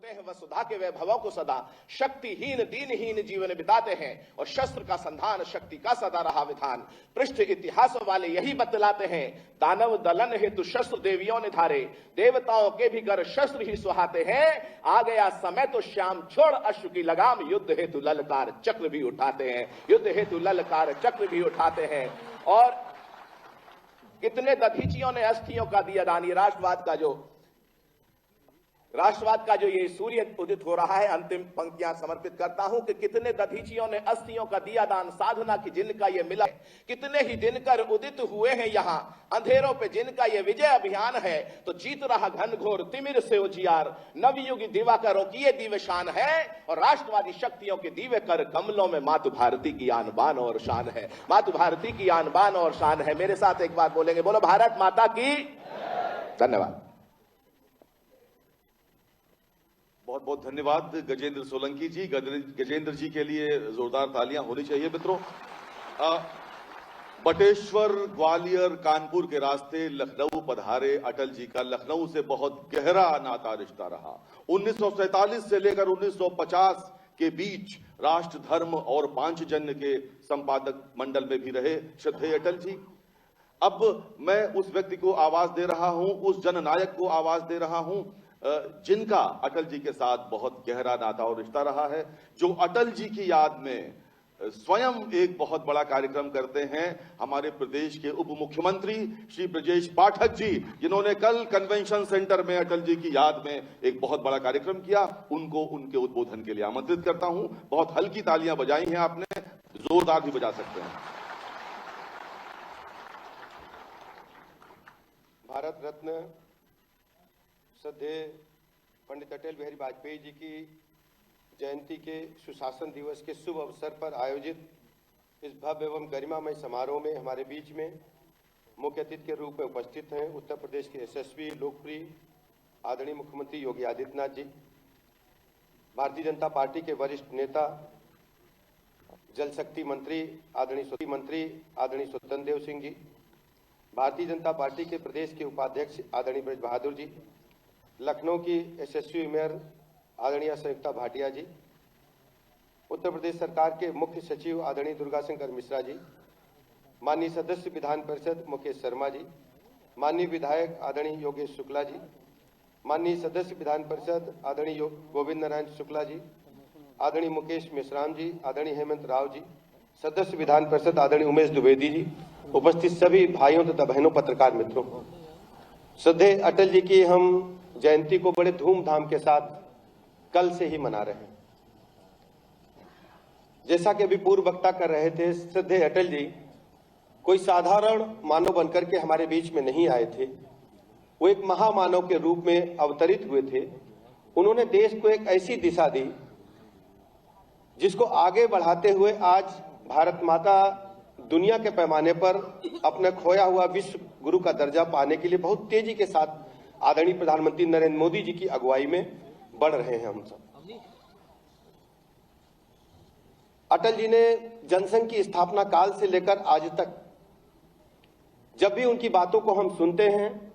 करते हैं वसुधा के वैभवों को सदा, शक्तिहीन दीनहीन जीवन बिताते हैं और शस्त्र का संधान शक्ति का सदा रहा विधान। पृष्ठ इतिहास वाले यही बतलाते हैं, दानव दलन हेतु शस्त्र देवियों ने धारे, देवताओं के भी घर शस्त्र ही सुहाते हैं। आ गया समय तो श्याम छोड़ अश्व की लगाम, युद्ध हेतु ललकार चक्र भी उठाते हैं, युद्ध हेतु ललकार चक्र भी उठाते हैं। और कितने दधीचियों ने अस्थियों का दिया दान। ये राष्ट्रवाद का जो ये सूर्य उदित हो रहा है, अंतिम पंक्तियां समर्पित करता हूं कि कितने दधीचियों ने अस्थियों का दिया दान, साधना की जिनका ये मिला, कितने ही दिनकर उदित हुए हैं यहां, अंधेरों पे जिनका ये विजय अभियान है। तो जीत रहा घनघोर तिमिर से उजियार, नवयुगी दिवाकरों की ये दिव्य शान है और राष्ट्रवादी शक्तियों के दिव्य कर कमलों में मातु भारती की आन बान और शान है, मातु भारती की आन बान और शान है। मेरे साथ एक बार बोलेंगे, बोलो भारत माता की। धन्यवाद। बहुत बहुत धन्यवाद गजेंद्र सोलंकी जी। गजेंद्र जी के लिए जोरदार तालियां होनी चाहिए मित्रों। बटेश्वर, ग्वालियर, कानपुर के रास्ते लखनऊ पधारे अटल जी का लखनऊ से बहुत गहरा नाता रिश्ता रहा। 1947 से लेकर 1950 के बीच राष्ट्र धर्म और पांचजन्य के संपादक मंडल में भी रहे श्रद्धेय अटल जी। अब मैं उस व्यक्ति को आवाज दे रहा हूं, उस जननायक को आवाज दे रहा हूं जिनका अटल जी के साथ बहुत गहरा नाता और रिश्ता रहा है, जो अटल जी की याद में स्वयं एक बहुत बड़ा कार्यक्रम करते हैं। हमारे प्रदेश के उप मुख्यमंत्री श्री ब्रजेश पाठक जी, जिन्होंने कल कन्वेंशन सेंटर में अटल जी की याद में एक बहुत बड़ा कार्यक्रम किया, उनको उनके उद्बोधन के लिए आमंत्रित करता हूं। बहुत हल्की तालियां बजाई हैं आपने, जोरदार भी बजा सकते हैं। भारत रत्न श्रद्धेय पंडित अटल बिहारी वाजपेयी जी की जयंती के सुशासन दिवस के शुभ अवसर पर आयोजित इस भव्य एवं गरिमामय समारोह में हमारे बीच में मुख्य अतिथि के रूप में उपस्थित हैं उत्तर प्रदेश के यशस्वी लोकप्रिय आदरणीय मुख्यमंत्री योगी आदित्यनाथ जी, भारतीय जनता पार्टी के वरिष्ठ नेता जल शक्ति मंत्री आदरणीय स्वतंत्र देव सिंह जी, भारतीय जनता पार्टी के प्रदेश के उपाध्यक्ष आदरणीय ब्रज बहादुर जी, लखनऊ की यशस्वी मेयर आदरणीय संयुक्ता भाटिया जी, उत्तर प्रदेश सरकार के मुख्य सचिव आदरणीय दुर्गा शंकर मिश्रा जी, माननीय सदस्य विधान परिषद मुकेश शर्मा जी, माननीय विधायक आदरणीय योगेश शुक्ला जी, माननीय सदस्य विधान परिषद आदरणीय गोविंद नारायण शुक्ला जी, आदरणीय मुकेश मेश्राम जी, आदरणीय हेमंत राव जी, सदस्य विधान परिषद आदरणीय उमेश द्विवेदी जी, उपस्थित सभी भाइयों तथा बहनों पत्रकार मित्रों, श्रद्धेय अटल जी की हम जयंती को बड़े धूमधाम के साथ कल से ही मना रहे हैं। जैसा कि अभी पूर्व वक्ता कर रहे थे, श्रद्धेय अटल जी कोई साधारण मानव बनकर के हमारे बीच में नहीं आए थे, वो एक महामानव के रूप में अवतरित हुए थे। उन्होंने देश को एक ऐसी दिशा दी जिसको आगे बढ़ाते हुए आज भारत माता दुनिया के पैमाने पर अपने खोया हुआ विश्व गुरु का दर्जा पाने के लिए बहुत तेजी के साथ आदरणीय प्रधानमंत्री नरेंद्र मोदी जी की अगुवाई में बढ़ रहे हैं हम सब। अटल जी ने जनसंघ की स्थापना काल से लेकर आज तक जब भी उनकी बातों को हम सुनते हैं,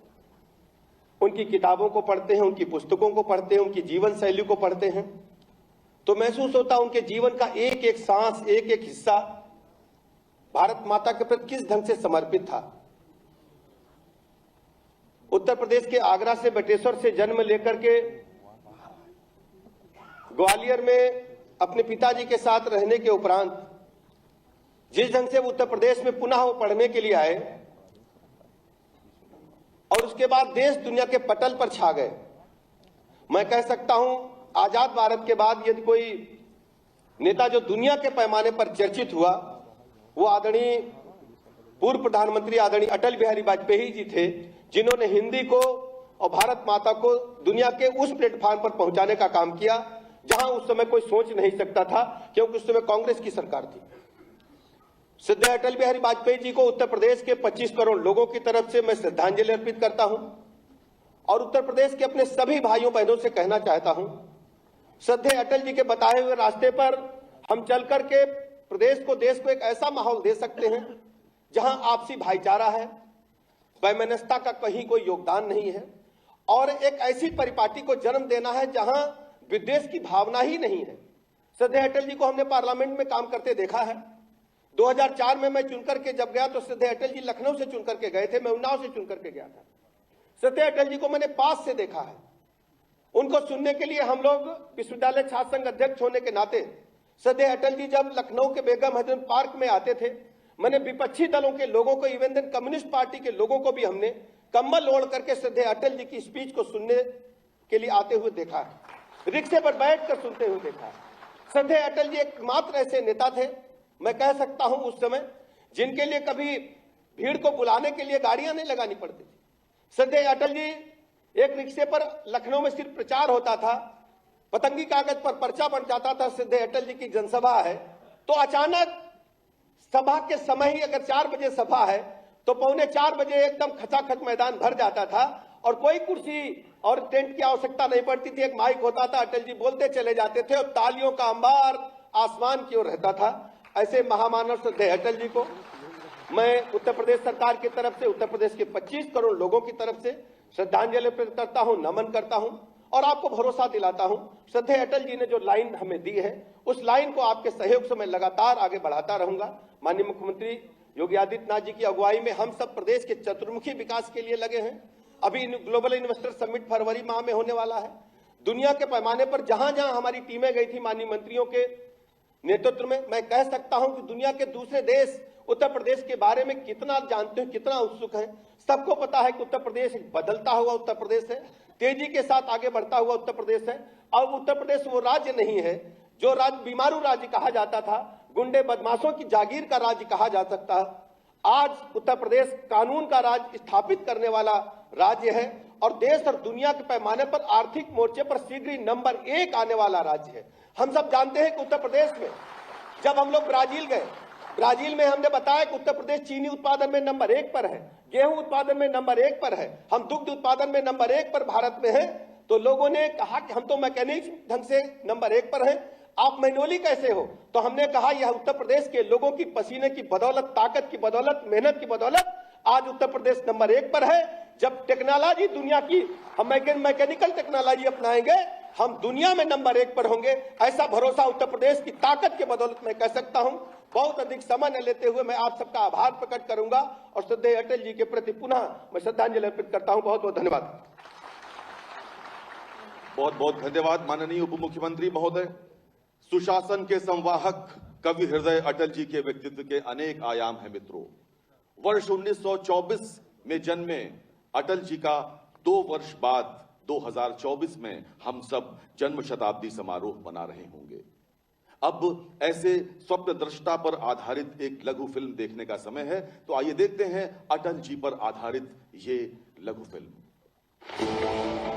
उनकी किताबों को पढ़ते हैं, उनकी पुस्तकों को पढ़ते हैं, उनकी जीवन शैली को पढ़ते हैं, तो महसूस होता है उनके जीवन का एक एक सांस, एक एक हिस्सा भारत माता के प्रति किस ढंग से समर्पित था। उत्तर प्रदेश के आगरा से बटेश्वर से जन्म लेकर के ग्वालियर में अपने पिताजी के साथ रहने के उपरांत जिस ढंग से उत्तर प्रदेश में पुनः वो पढ़ने के लिए आए और उसके बाद देश दुनिया के पटल पर छा गए। मैं कह सकता हूं आजाद भारत के बाद यदि कोई नेता जो दुनिया के पैमाने पर चर्चित हुआ, वो आदरणीय पूर्व प्रधानमंत्री आदरणीय अटल बिहारी वाजपेयी जी थे, जिन्होंने हिंदी को और भारत माता को दुनिया के उस प्लेटफॉर्म पर पहुंचाने का काम किया जहां उस समय कोई सोच नहीं सकता था, क्योंकि उस समय कांग्रेस की सरकार थी। श्रद्धेय अटल बिहारी वाजपेयी जी को उत्तर प्रदेश के 25 करोड़ लोगों की तरफ से मैं श्रद्धांजलि अर्पित करता हूं और उत्तर प्रदेश के अपने सभी भाइयों बहनों से कहना चाहता हूं, श्रद्धेय अटल जी के बताए हुए रास्ते पर हम चल करके प्रदेश को, देश को एक ऐसा माहौल दे सकते हैं जहां आपसी भाईचारा है, वैमनस्यता का कहीं कोई योगदान नहीं है और एक ऐसी परिपाटी को जन्म देना है जहां विद्वेष की भावना ही नहीं है। श्रद्धेय अटल जी को हमने पार्लियामेंट में काम करते देखा है। 2004 में मैं चुनकर के जब गया तो श्रद्धेय अटल जी लखनऊ से चुनकर के गए थे, मैं उन्नाव से चुनकर के गया था। श्रद्धेय अटल जी को मैंने पास से देखा है। उनको सुनने के लिए हम लोग विश्वविद्यालय छात्र संघ अध्यक्ष होने के नाते श्रद्धेय अटल जी जब लखनऊ के बेगम हजरत पार्क में आते थे, मैंने विपक्षी दलों के लोगों को, इवन देन कम्युनिस्ट पार्टी के लोगों को भी हमने कम्बल ओढ़ करके श्रद्धेय अटल जी की स्पीच को सुनने के लिए आते हुए देखा है, रिक्शे पर बैठकर सुनते हुए देखा है। श्रद्धेय अटल जी एकमात्र ऐसे नेता थे, मैं कह सकता हूं उस समय, जिनके लिए कभी भीड़ को बुलाने के लिए गाड़ियां नहीं लगानी पड़ती थी। श्रद्धेय अटल जी एक रिक्शे पर लखनऊ में सिर्फ प्रचार होता था, पतंगी कागज पर पर्चा बन जाता था, श्रद्धेय अटल जी की जनसभा है, तो अचानक सभा के समय ही अगर 4 बजे सभा है तो 3:45 बजे एकदम खचाखच मैदान भर जाता था और कोई कुर्सी और टेंट की आवश्यकता नहीं पड़ती थी। एक माइक होता था, अटल जी बोलते चले जाते थे और तालियों का अंबार आसमान की ओर रहता था। ऐसे महामानव श्रद्धेय अटल जी को मैं उत्तर प्रदेश सरकार की तरफ से, उत्तर प्रदेश के 25 करोड़ लोगों की तरफ से श्रद्धांजलि अर्पित करता हूं, नमन करता हूं और आपको भरोसा दिलाता हूं, श्रद्धेय अटल जी ने जो लाइन हमें दी है उस लाइन को आपके सहयोग से मैं लगातार आगे बढ़ाता रहूंगा। माननीय मुख्यमंत्री योगी आदित्यनाथ जी की अगुवाई में हम सब प्रदेश के चतुर्मुखी विकास के लिए लगे हैं। अभी ग्लोबल इन्वेस्टर समिट फरवरी माह में होने वाला है। दुनिया के पैमाने पर जहां जहां हमारी टीमें गई थी माननीय मंत्रियों के नेतृत्व में, मैं कह सकता हूं कि दुनिया के दूसरे देश उत्तर प्रदेश के बारे में कितना जानते हैं, कितना उत्सुक है। सबको पता है कि उत्तर प्रदेश एक बदलता हुआ उत्तर प्रदेश है, तेजी के साथ आगे बढ़ता हुआ उत्तर प्रदेश है। अब उत्तर प्रदेश वो राज्य नहीं है जो राज्य बीमारू राज्य कहा जाता था, गुंडे बदमाशों की जागीर का राज्य कहा जा सकता है। आज उत्तर प्रदेश कानून का राज्य स्थापित करने वाला राज्य है और देश और दुनिया के पैमाने पर आर्थिक मोर्चे पर शीघ्र ही नंबर 1 आने वाला राज्य है। हम सब जानते हैं कि उत्तर प्रदेश में जब हम लोग ब्राजील गए, ब्राजील में हमने बताया कि उत्तर प्रदेश चीनी उत्पादन में नंबर 1 पर है, गेहूं उत्पादन में नंबर 1 पर है, हम दुग्ध उत्पादन में नंबर 1 पर भारत में है। तो लोगों ने कहा कि हम तो मैकेनिक ढंग से नंबर 1 पर हैं, आप मैनुअली कैसे हो? तो हमने कहा यह उत्तर प्रदेश के लोगों की पसीने की बदौलत, ताकत की बदौलत, मेहनत की बदौलत आज उत्तर प्रदेश नंबर 1 पर है। जब टेक्नोलॉजी दुनिया की हम मैकेनिकल टेक्नोलॉजी अपनाएंगे, हम दुनिया में नंबर 1 पर होंगे। ऐसा भरोसा उत्तर प्रदेश की ताकत के बदौलत मैं कह सकता हूं। बहुत अधिक समय न लेते हुए मैं आप सबका आभार प्रकट करूंगा और श्रद्धेय अटल जी के प्रति पुनः मैं श्रद्धांजलि अर्पित करता हूं। बहुत बहुत धन्यवाद। बहुत बहुत धन्यवाद माननीय उप मुख्यमंत्री महोदय। सुशासन के संवाहक कवि हृदय अटल जी के व्यक्तित्व के अनेक आयाम हैं मित्रों। वर्ष 1924 में जन्मे अटल जी का 2 वर्ष बाद 2024 में हम सब जन्म शताब्दी समारोह मना रहे होंगे। अब ऐसे स्वप्न दृष्टा पर आधारित एक लघु फिल्म देखने का समय है, तो आइए देखते हैं अटल जी पर आधारित ये लघु फिल्म।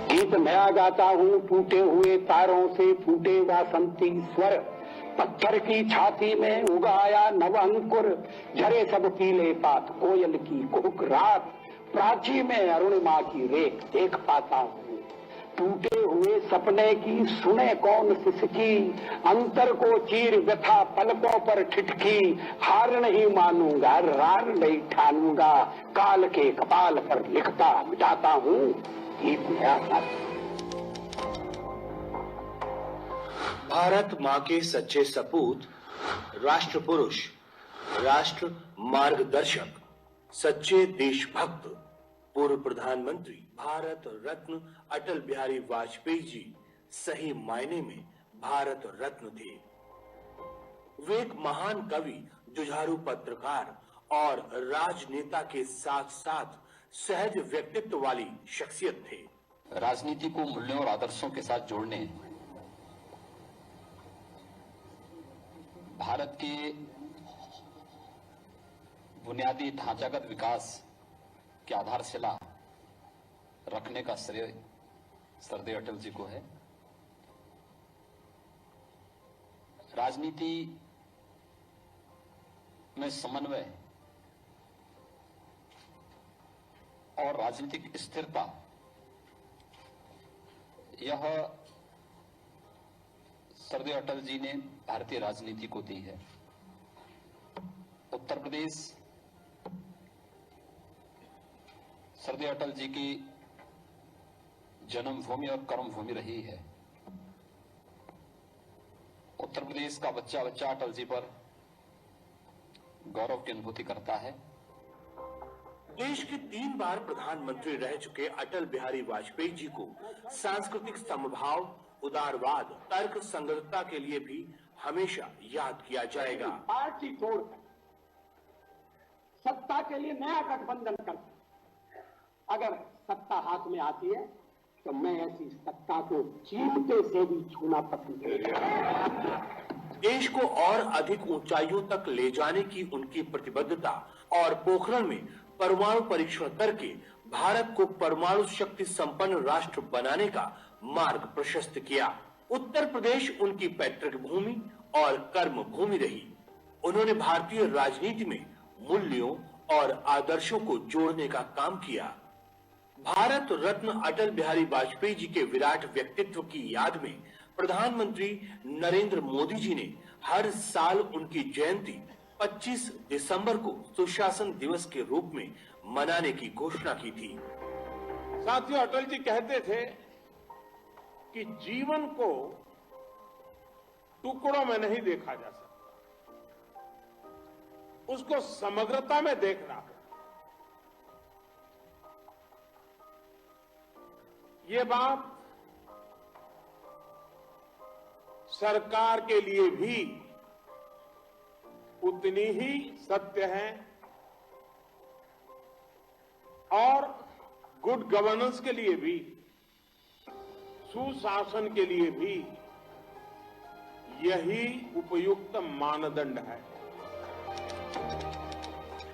गीत नया गाता हूँ टूटे हुए तारों से फूटे वासंती स्वर, पत्थर की छाती में उगाया नव अंकुर, झरे सब पीले पात कोयल की कुहुक रात, प्राची में अरुणिमा की रेख देख पाता हूँ। टूटे हुए सपने की सुने कौन सिसकी, अंतर को चीर व्यथा पलकों पर ठिठकी, हार नहीं मानूंगा रार नहीं ठानूंगा, काल के कपाल पर लिखता मिटाता हूँ गीत नया गाता। भारत माँ के सच्चे सपूत, राष्ट्र पुरुष, राष्ट्र मार्गदर्शक, सच्चे देशभक्त, पूर्व प्रधानमंत्री भारत रत्न अटल बिहारी वाजपेयी जी सही मायने में भारत रत्न थे। वे एक महान कवि, जुझारू पत्रकार और राजनेता के साथ साथ सहज व्यक्तित्व वाली शख्सियत थे। राजनीति को मूल्यों और आदर्शों के साथ जोड़ने, भारत के बुनियादी ढांचागत विकास की आधारशिला रखने का श्रेय श्रद्धेय अटल जी को है। राजनीति में समन्वय और राजनीतिक स्थिरता, यह श्रद्धेय अटल जी ने भारतीय राजनीति को दी है। उत्तर प्रदेश श्रद्धेय अटल जी की जन्मभूमि और कर्मभूमि रही है। उत्तर प्रदेश का बच्चा बच्चा अटल जी पर गौरव की अनुभूति करता है। देश के 3 बार प्रधानमंत्री रह चुके अटल बिहारी वाजपेयी जी को सांस्कृतिक समभाव, उदारवाद, तर्क संगतता के लिए भी हमेशा याद किया जाएगा। पार्टी छोड़कर सत्ता के लिए नया गठबंधन करते, अगर सत्ता हाथ में आती है तो मैं ऐसी सत्ता को चीमटे से भी छूना पसंद करूंगा। देश को और अधिक ऊंचाइयों तक ले जाने की उनकी प्रतिबद्धता और पोखरण में परमाणु परीक्षण करके भारत को परमाणु शक्ति संपन्न राष्ट्र बनाने का मार्ग प्रशस्त किया। उत्तर प्रदेश उनकी पैतृक भूमि और कर्म भूमि रही। उन्होंने भारतीय राजनीति में मूल्यों और आदर्शों को जोड़ने का काम किया। भारत रत्न अटल बिहारी वाजपेयी जी के विराट व्यक्तित्व की याद में प्रधानमंत्री नरेंद्र मोदी जी ने हर साल उनकी जयंती 25 दिसंबर को सुशासन दिवस के रूप में मनाने की घोषणा की थी। साथियों, अटल जी कहते थे कि जीवन को टुकड़ों में नहीं देखा जा सकता, उसको समग्रता में देखना है। ये बात सरकार के लिए भी उतनी ही सत्य है और गुड गवर्नेंस के लिए भी, सुशासन के लिए भी यही उपयुक्त मानदंड है।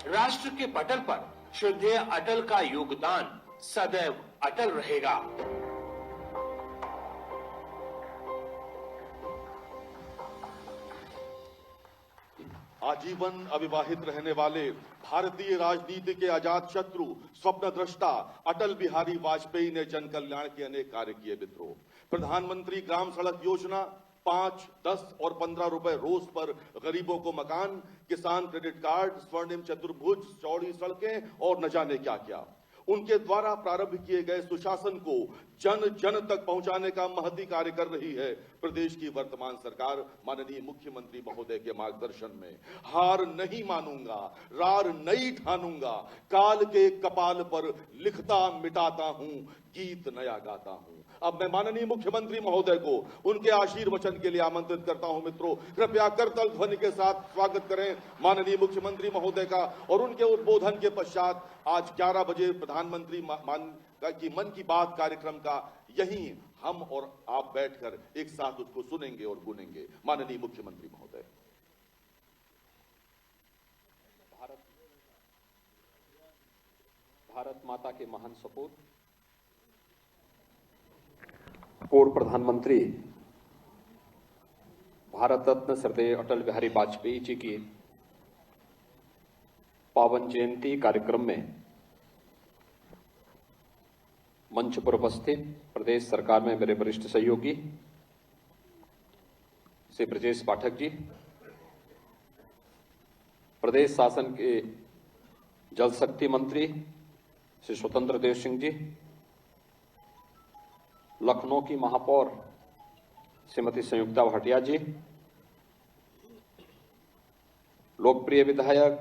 राष्ट्र के पटल पर श्रद्धेय अटल का योगदान सदैव अटल रहेगा। आजीवन अविवाहित रहने वाले भारतीय राजनीति के अजात शत्रु, स्वप्न दृष्टा अटल बिहारी वाजपेयी ने जन कल्याण के अनेक कार्य किए। मित्रों, प्रधानमंत्री ग्राम सड़क योजना, 5, 10 और 15 रुपए रोज पर गरीबों को मकान, किसान क्रेडिट कार्ड, स्वर्णिम चतुर्भुज, चौड़ी सड़कें और न जाने क्या क्या। उनके द्वारा प्रारंभ किए गए सुशासन को जन जन तक पहुंचाने का महती कार्य कर रही है प्रदेश की वर्तमान सरकार। माननीय मुख्यमंत्री महोदय के मार्गदर्शन में हार नहीं मानूंगा, रार नहीं ठानूंगा, काल के कपाल पर लिखता मिटाता हूं, गीत नया गाता हूं। अब मैं माननीय मुख्यमंत्री महोदय को उनके आशीर्वचन के लिए आमंत्रित करता हूं। मित्रों, कृपया करतल ध्वनि के साथ स्वागत करें माननीय मुख्यमंत्री महोदय का। और उनके उद्बोधन के पश्चात आज 11 बजे प्रधानमंत्री की मन की बात कार्यक्रम का यहीं हम और आप बैठकर एक साथ उसको सुनेंगे और गुनेंगे। माननीय मुख्यमंत्री महोदय। भारत माता के महान सपूत, पूर्व प्रधानमंत्री भारत रत्न श्रद्धेय अटल बिहारी वाजपेयी जी की पावन जयंती कार्यक्रम में मंच पर उपस्थित प्रदेश सरकार में मेरे वरिष्ठ सहयोगी श्री ब्रजेश पाठक जी, प्रदेश शासन के जल शक्ति मंत्री श्री स्वतंत्र देव सिंह जी, लखनऊ की महापौर श्रीमती संयुक्ता भाटिया जी, लोकप्रिय विधायक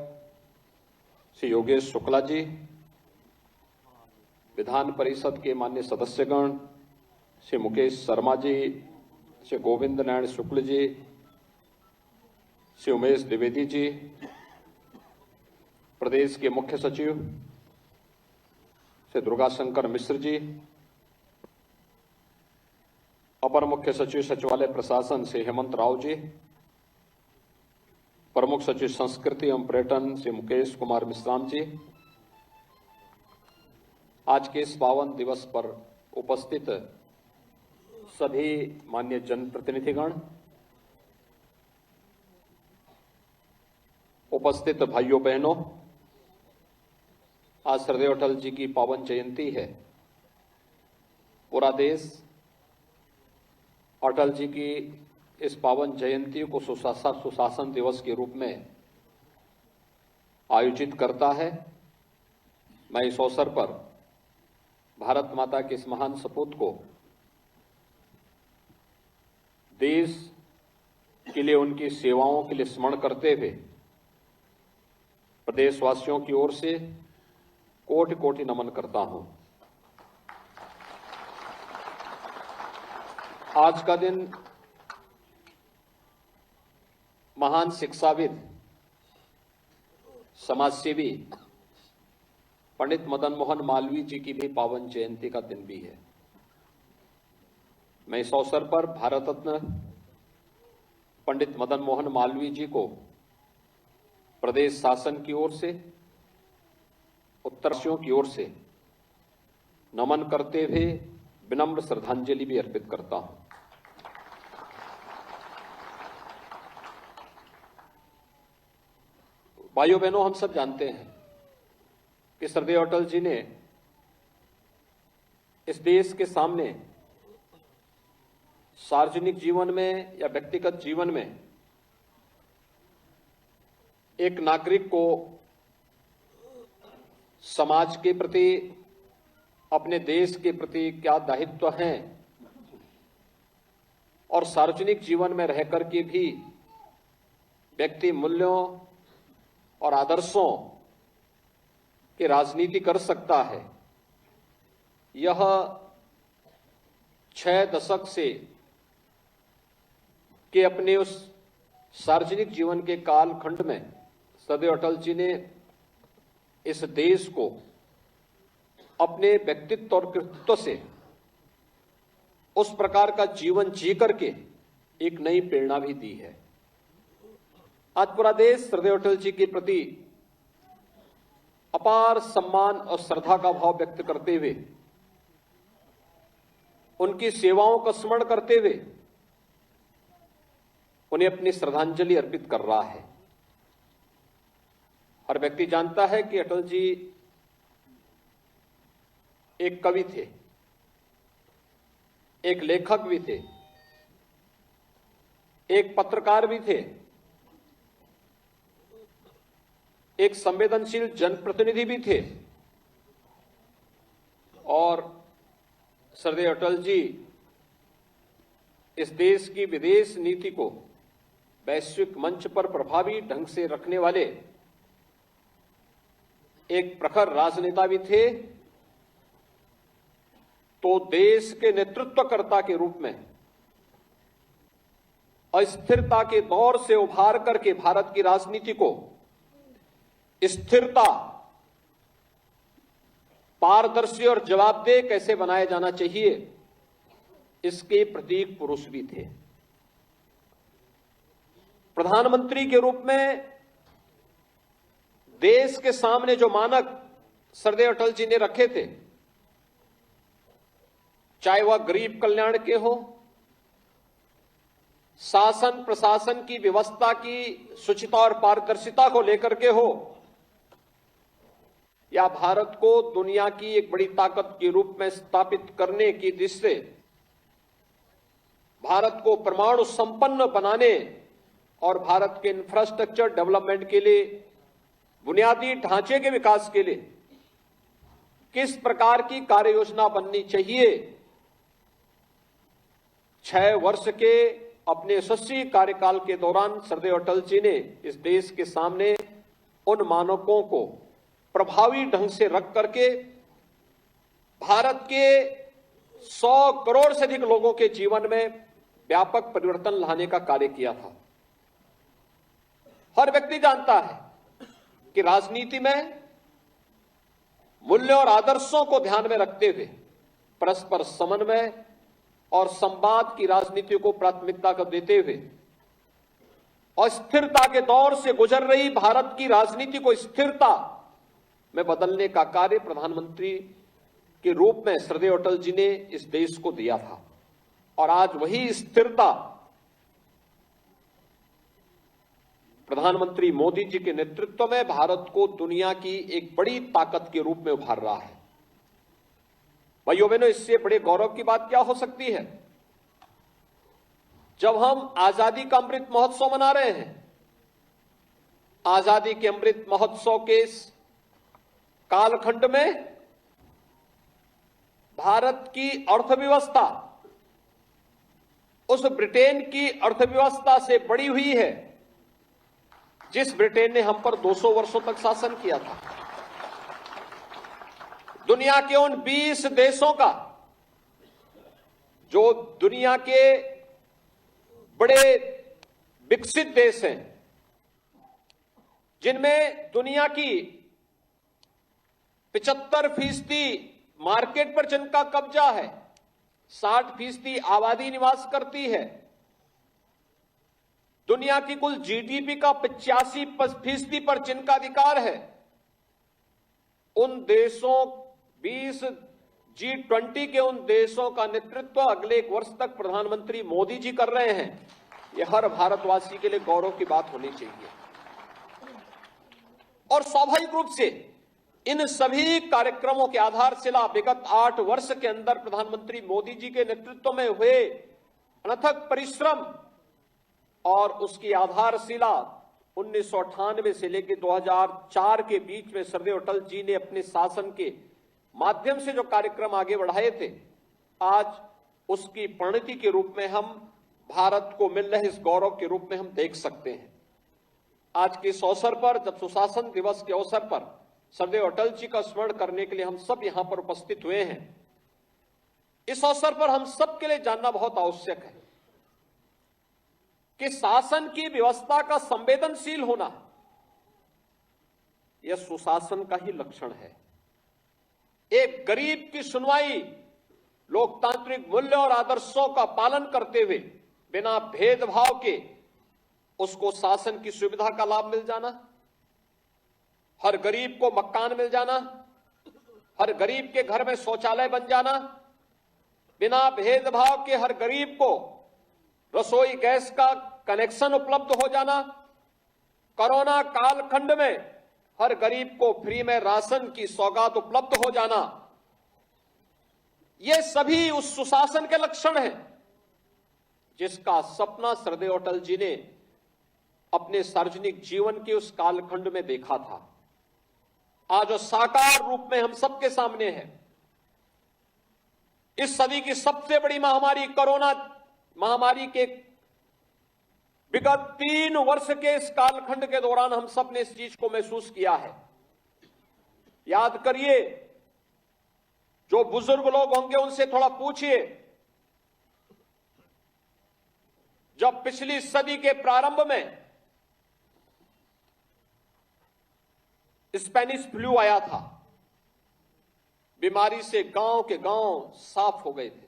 श्री योगेश शुक्ला जी, विधान परिषद के माननीय सदस्यगण श्री मुकेश शर्मा जी, श्री गोविंद नारायण शुक्ल जी, श्री उमेश द्विवेदी जी, प्रदेश के मुख्य सचिव श्री दुर्गाशंकर मिश्र जी, अपर मुख्य सचिव सचिवालय प्रशासन श्री हेमंत राव जी, प्रमुख सचिव संस्कृति एवं पर्यटन श्री मुकेश कुमार मिश्राम जी, आज के इस पावन दिवस पर उपस्थित सभी माननीय जनप्रतिनिधिगण, उपस्थित भाइयों बहनों, आज श्रद्धेय अटल जी की पावन जयंती है। पूरा देश अटल जी की इस पावन जयंती को सुशासन दिवस के रूप में आयोजित करता है। मैं इस अवसर पर भारत माता के इस महान सपूत को देश के लिए, उनकी सेवाओं के लिए स्मरण करते हुए प्रदेशवासियों की ओर से कोटि कोटि नमन करता हूं। आज का दिन महान शिक्षाविद, समाजसेवी पंडित मदन मोहन मालवीय जी की भी पावन जयंती का दिन भी है। मैं इस अवसर पर भारत रत्न पंडित मदन मोहन मालवीय जी को प्रदेश शासन की ओर से, उत्तरवासियों की ओर से नमन करते हुए विनम्र श्रद्धांजलि भी अर्पित करता हूं। भाइयों बहनों, हम सब जानते हैं कि श्रद्धेय अटल जी ने इस देश के सामने सार्वजनिक जीवन में या व्यक्तिगत जीवन में एक नागरिक को समाज के प्रति, अपने देश के प्रति क्या दायित्व हैं और सार्वजनिक जीवन में रहकर के भी व्यक्ति मूल्यों और आदर्शों की राजनीति कर सकता है, यह 6 दशक से के अपने उस सार्वजनिक जीवन के कालखंड में श्रद्धेय अटल जी ने इस देश को अपने व्यक्तित्व और कृतित्व से उस प्रकार का जीवन जी करके एक नई प्रेरणा भी दी है। आज पूरा देश श्रद्धेय अटल जी के प्रति अपार सम्मान और श्रद्धा का भाव व्यक्त करते हुए, उनकी सेवाओं का स्मरण करते हुए उन्हें अपनी श्रद्धांजलि अर्पित कर रहा है। हर व्यक्ति जानता है कि अटल जी एक कवि थे, एक लेखक भी थे, एक पत्रकार भी थे, एक संवेदनशील जनप्रतिनिधि भी थे और श्रद्धेय अटल जी इस देश की विदेश नीति को वैश्विक मंच पर प्रभावी ढंग से रखने वाले एक प्रखर राजनेता भी थे। तो देश के नेतृत्वकर्ता के रूप में अस्थिरता के दौर से उभार करके भारत की राजनीति को स्थिरता, पारदर्शी और जवाबदेह कैसे बनाया जाना चाहिए, इसके प्रतीक पुरुष भी थे। प्रधानमंत्री के रूप में देश के सामने जो मानक श्रद्धेय अटल जी ने रखे थे, चाहे वह गरीब कल्याण के हो, शासन प्रशासन की व्यवस्था की शुचिता और पारदर्शिता को लेकर के हो, या भारत को दुनिया की एक बड़ी ताकत के रूप में स्थापित करने की दृष्टि से भारत को परमाणु संपन्न बनाने और भारत के इंफ्रास्ट्रक्चर डेवलपमेंट के लिए, बुनियादी ढांचे के विकास के लिए किस प्रकार की कार्य योजना बननी चाहिए, 6 वर्ष के अपने यशस्वी कार्यकाल के दौरान श्रद्धेय अटल जी ने इस देश के सामने उन मानकों को प्रभावी ढंग से रख करके भारत के 100 करोड़ से अधिक लोगों के जीवन में व्यापक परिवर्तन लाने का कार्य किया था। हर व्यक्ति जानता है कि राजनीति में मूल्यों और आदर्शों को ध्यान में रखते हुए परस्पर समन्वय और संवाद की राजनीति को प्राथमिकता को देते हुए अस्थिरता के दौर से गुजर रही भारत की राजनीति को स्थिरता में बदलने का कार्य प्रधानमंत्री के रूप में श्रद्धेय अटल जी ने इस देश को दिया था। और आज वही स्थिरता प्रधानमंत्री मोदी जी के नेतृत्व में भारत को दुनिया की एक बड़ी ताकत के रूप में उभार रहा है। भाइयों बहनों, इससे बड़े गौरव की बात क्या हो सकती है जब हम आजादी का अमृत महोत्सव मना रहे हैं। आजादी के अमृत महोत्सव के इस कालखंड में भारत की अर्थव्यवस्था उस ब्रिटेन की अर्थव्यवस्था से बड़ी हुई है जिस ब्रिटेन ने हम पर 200 वर्षों तक शासन किया था। दुनिया के उन 20 देशों का, जो दुनिया के बड़े विकसित देश हैं, जिनमें दुनिया की 75% मार्केट पर जिनका कब्जा है, 60% आबादी निवास करती है, दुनिया की कुल जीडीपी का 85% पर जिनका अधिकार है, उन देशों 20 G20 के उन देशों का नेतृत्व अगले 1 वर्ष तक प्रधानमंत्री मोदी जी कर रहे हैं। यह हर भारतवासी के लिए गौरव की बात होनी चाहिए। और स्वाभाविक रूप से इन सभी कार्यक्रमों के आधारशिला विगत 8 वर्ष के अंदर प्रधानमंत्री मोदी जी के नेतृत्व में हुए अनथक परिश्रम और उसकी आधारशिला 1998 से लेकर 2004 के बीच में सरदेव अटल जी ने अपने शासन के माध्यम से जो कार्यक्रम आगे बढ़ाए थे, आज उसकी परिणति के रूप में हम भारत को मिल रहे इस गौरव के रूप में हम देख सकते हैं। आज के इस अवसर पर, जब सुशासन दिवस के अवसर पर सरदेव अटल जी का स्मरण करने के लिए हम सब यहां पर उपस्थित हुए हैं, इस अवसर पर हम सब के लिए जानना बहुत आवश्यक है कि शासन की व्यवस्था का संवेदनशील होना यह सुशासन का ही लक्षण है। एक गरीब की सुनवाई, लोकतांत्रिक मूल्य और आदर्शों का पालन करते हुए बिना भेदभाव के उसको शासन की सुविधा का लाभ मिल जाना, हर गरीब को मकान मिल जाना, हर गरीब के घर में शौचालय बन जाना, बिना भेदभाव के हर गरीब को रसोई गैस का कनेक्शन उपलब्ध हो जाना, कोरोना कालखंड में हर गरीब को फ्री में राशन की सौगात उपलब्ध हो जाना, ये सभी उस सुशासन के लक्षण हैं जिसका सपना सरदेव अटल जी ने अपने सार्वजनिक जीवन के उस कालखंड में देखा था। आज वो साकार रूप में हम सबके सामने है। इस सदी की सबसे बड़ी महामारी कोरोना महामारी के विगत 3 वर्ष के इस कालखंड के दौरान हम सब ने इस चीज को महसूस किया है। याद करिए, जो बुजुर्ग लोग होंगे उनसे थोड़ा पूछिए, जब पिछली सदी के प्रारंभ में स्पेनिश फ्लू आया था, बीमारी से गांव के गांव साफ हो गए थे,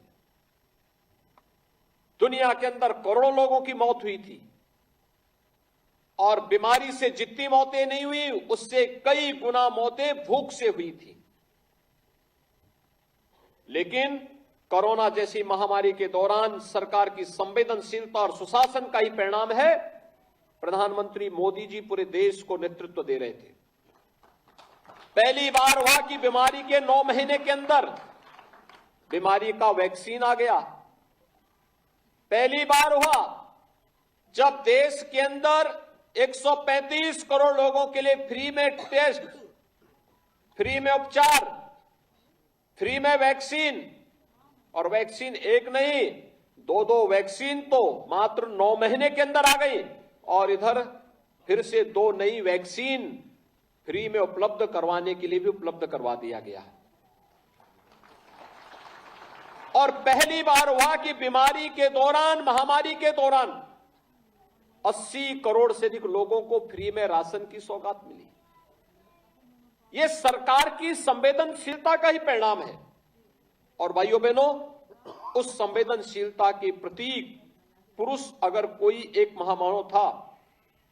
दुनिया के अंदर करोड़ों लोगों की मौत हुई थी और बीमारी से जितनी मौतें नहीं हुई उससे कई गुना मौतें भूख से हुई थी। लेकिन कोरोना जैसी महामारी के दौरान सरकार की संवेदनशीलता और सुशासन का ही परिणाम है, प्रधानमंत्री मोदी जी पूरे देश को नेतृत्व दे रहे थे। पहली बार हुआ कि बीमारी के 9 महीने के अंदर बीमारी का वैक्सीन आ गया। पहली बार हुआ जब देश के अंदर 135 करोड़ लोगों के लिए फ्री में टेस्ट, फ्री में उपचार, फ्री में वैक्सीन, और वैक्सीन एक नहीं 2 वैक्सीन तो मात्र 9 महीने के अंदर आ गई, और इधर फिर से 2 नई वैक्सीन फ्री में उपलब्ध करवाने के लिए भी उपलब्ध करवा दिया गया। और पहली बार हुआ कि बीमारी के दौरान, महामारी के दौरान 80 करोड़ से अधिक लोगों को फ्री में राशन की सौगात मिली। यह सरकार की संवेदनशीलता का ही परिणाम है। और भाइयों बहनों, उस संवेदनशीलता के प्रतीक पुरुष अगर कोई एक महामानव था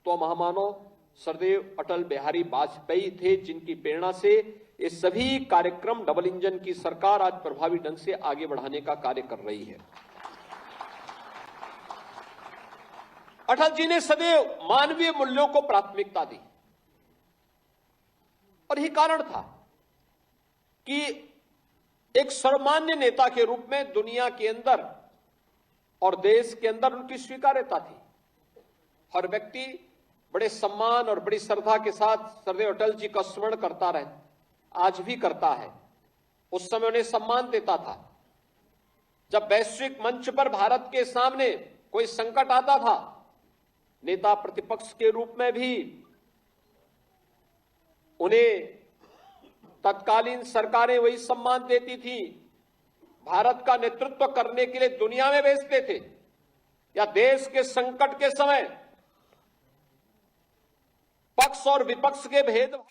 तो महामानव सरदेव अटल बिहारी वाजपेयी थे, जिनकी प्रेरणा से ये सभी कार्यक्रम डबल इंजन की सरकार आज प्रभावी ढंग से आगे बढ़ाने का कार्य कर रही है। अटल जी ने सदैव मानवीय मूल्यों को प्राथमिकता दी और यही कारण था कि एक सर्वमान्य नेता के रूप में दुनिया के अंदर और देश के अंदर उनकी स्वीकार्यता थी। हर व्यक्ति बड़े सम्मान और बड़ी श्रद्धा के साथ सरदेव अटल जी का स्मरण करता रहे, आज भी करता है। उस समय उन्हें सम्मान देता था। जब वैश्विक मंच पर भारत के सामने कोई संकट आता था, नेता प्रतिपक्ष के रूप में भी उन्हें तत्कालीन सरकारें वही सम्मान देती थी, भारत का नेतृत्व करने के लिए दुनिया में भेजते थे, या देश के संकट के समय पक्ष और विपक्ष के भेदभाव